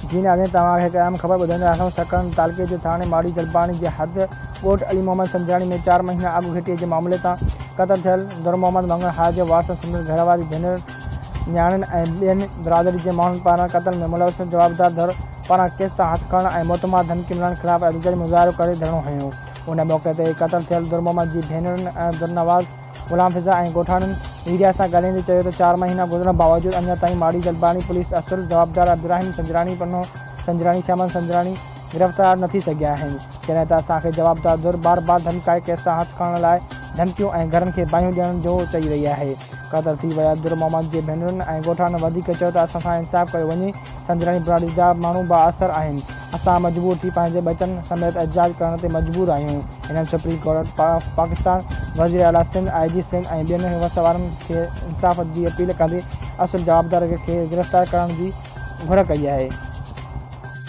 जी नाज़रीन तव्हांखे क़याम ख़बर ॿुधाईंदा आहियूं सकरंड तालुके जे थाणे माड़ी जलबाणी जे हद ॻोठ अली मोहम्मद सनजराणी में 4 महीना अॻु घिटीअ जे मामले तां क़तल थियल मोहम्मद मङणहार जे वारस सन्दस घरवारी ڀينرن नياڻين ऐं ॿियनि برادري जे माण्हुनि पारां क़तल में मलवث जवाबदार धर पारां केस तां हथ खणण ऐं मोतमार धमकी मिलण ख़िलाफ़ एहतजाजी मुज़ाहिरो करे धरणो हयो। उन मौक़े ते क़तल थियल मोहम्मद जी ڀينرن ऐं दुरनवाज़ गुलाम फिज़ा ऐं ॻोठाणनि मीडिया सां ॻाल्हाईंदे चयो त 4 महीना गुज़रण बावजूदि अञा ताईं माड़ी जलबाणी पुलिस असुल जवाबदार अब्दुर्रहीम सनजराणी पनो सनजराणी श्यामन सनजराणी गिरफ़्तार न थी सघिया आहिनि। जॾहिं त असांखे जवाबदार धुर बार बार धमकाए केस तां हथ खणण लाइ धमकियूं ऐं घरनि खे बाहियूं ॾियण जो चई रही आहे। क़तल थी विया मोहम्मद जे ڀينرن ऐं ॻोठाणनि वधीक चयो त असां सां इंसाफ़ कयो वञे। सनजराणी برادري जा माण्हू बाअसर आहिनि। असां मजबूर थी पंहिंजे बचनि समेत एहतजाज करण ते मजबूर आहियूं। हिननि सुप्रीम कोर्ट पाकिस्तान वज़ीर आला सिंध IG सिंध ऐं ॿियनि वस वारनि खे इंसाफ़ जी अपील कंदे असुल जवाबदार खे गिरफ़्तार करण जी घुर कई आहे।